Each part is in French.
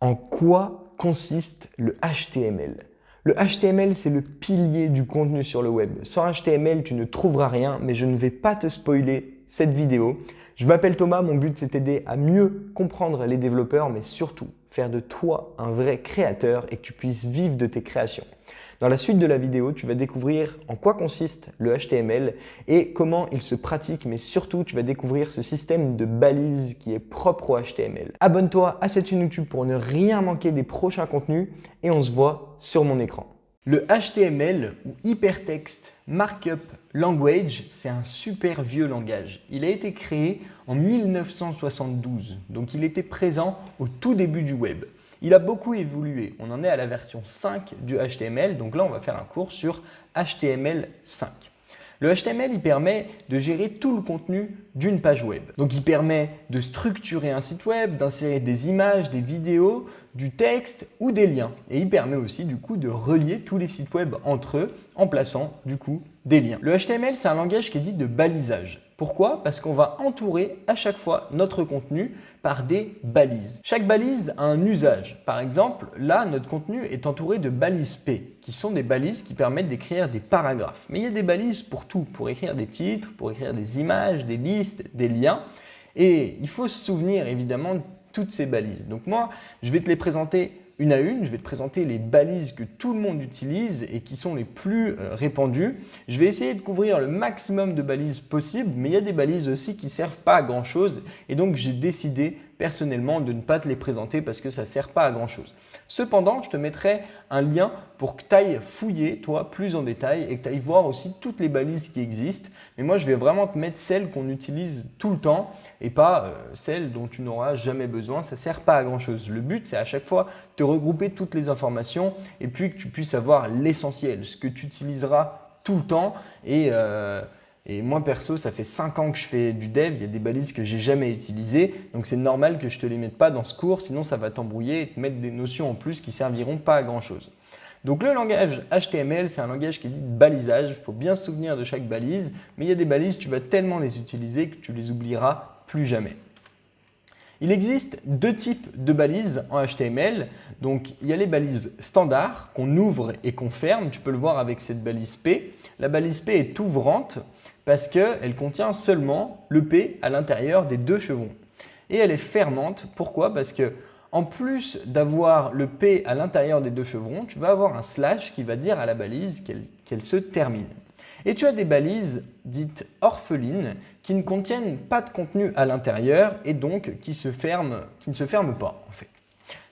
En quoi consiste le HTML? Le HTML, c'est le pilier du contenu sur le web. Sans HTML, tu ne trouveras rien, mais je ne vais pas te spoiler cette vidéo. Je m'appelle Thomas, mon but c'est t'aider à mieux comprendre les développeurs, mais surtout faire de toi un vrai créateur et que tu puisses vivre de tes créations. Dans la suite de la vidéo, tu vas découvrir en quoi consiste le HTML et comment il se pratique, mais surtout tu vas découvrir ce système de balises qui est propre au HTML. Abonne-toi à cette chaîne YouTube pour ne rien manquer des prochains contenus et on se voit sur mon écran. Le HTML ou Hypertext Markup Language, c'est un super vieux langage. Il a été créé en 1972, donc il était présent au tout début du web. Il a beaucoup évolué. On en est à la version 5 du HTML. Donc là, on va faire un cours sur HTML5. Le HTML, il permet de gérer tout le contenu d'une page web. Donc, il permet de structurer un site web, d'insérer des images, des vidéos, du texte ou des liens. Et il permet aussi du coup de relier tous les sites web entre eux en plaçant du coup des liens. Le HTML, c'est un langage qui est dit de balisage. Pourquoi? Parce qu'on va entourer à chaque fois notre contenu par des balises. Chaque balise a un usage. Par exemple, là, notre contenu est entouré de balises P, qui sont des balises qui permettent d'écrire des paragraphes. Mais il y a des balises pour tout, pour écrire des titres, pour écrire des images, des listes, des liens. Et il faut se souvenir évidemment de toutes ces balises. Donc moi, je vais te les présenter une à une, je vais te présenter les balises que tout le monde utilise et qui sont les plus répandues. Je vais essayer de couvrir le maximum de balises possible, mais il y a des balises aussi qui ne servent pas à grand chose et donc j'ai décidé personnellement de ne pas te les présenter parce que ça ne sert pas à grand chose. Cependant, je te mettrai un lien pour que tu ailles fouiller toi plus en détail et que tu ailles voir aussi toutes les balises qui existent. Mais moi, je vais vraiment te mettre celles qu'on utilise tout le temps et pas celles dont tu n'auras jamais besoin. Ça ne sert pas à grand chose. Le but, c'est à chaque fois de regrouper toutes les informations et puis que tu puisses avoir l'essentiel, ce que tu utiliseras tout le temps et moi perso, ça fait 5 ans que je fais du dev, il y a des balises que j'ai jamais utilisées, donc c'est normal que je ne te les mette pas dans ce cours, sinon ça va t'embrouiller et te mettre des notions en plus qui serviront pas à grand chose. Donc le langage HTML, c'est un langage qui est dit de balisage, il faut bien se souvenir de chaque balise, mais il y a des balises, tu vas tellement les utiliser que tu les oublieras plus jamais. Il existe deux types de balises en HTML. Donc, il y a les balises standards qu'on ouvre et qu'on ferme. Tu peux le voir avec cette balise P. La balise P est ouvrante parce qu'elle contient seulement le P à l'intérieur des deux chevrons. Et elle est fermante. Pourquoi? Parce que en plus d'avoir le P à l'intérieur des deux chevrons, tu vas avoir un slash qui va dire à la balise qu'elle se termine. Et tu as des balises dites orphelines qui ne contiennent pas de contenu à l'intérieur et donc qui ne se ferment pas en fait.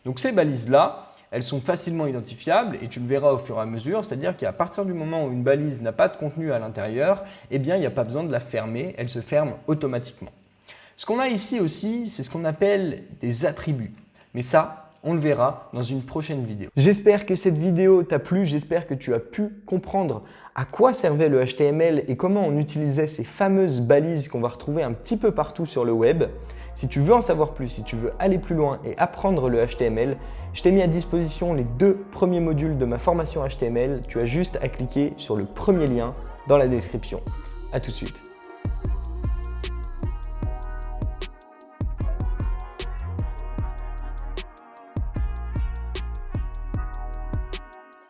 Donc ces balises-là, elles sont facilement identifiables et tu le verras au fur et à mesure, c'est-à-dire qu'à partir du moment où une balise n'a pas de contenu à l'intérieur, eh bien il n'y a pas besoin de la fermer, elle se ferme automatiquement. Ce qu'on a ici aussi, c'est ce qu'on appelle des attributs. Mais ça, on le verra dans une prochaine vidéo. J'espère que cette vidéo t'a plu, j'espère que tu as pu comprendre à quoi servait le HTML et comment on utilisait ces fameuses balises qu'on va retrouver un petit peu partout sur le web. Si tu veux en savoir plus, si tu veux aller plus loin et apprendre le HTML, je t'ai mis à disposition les 2 premiers modules de ma formation HTML. Tu as juste à cliquer sur le premier lien dans la description. À tout de suite.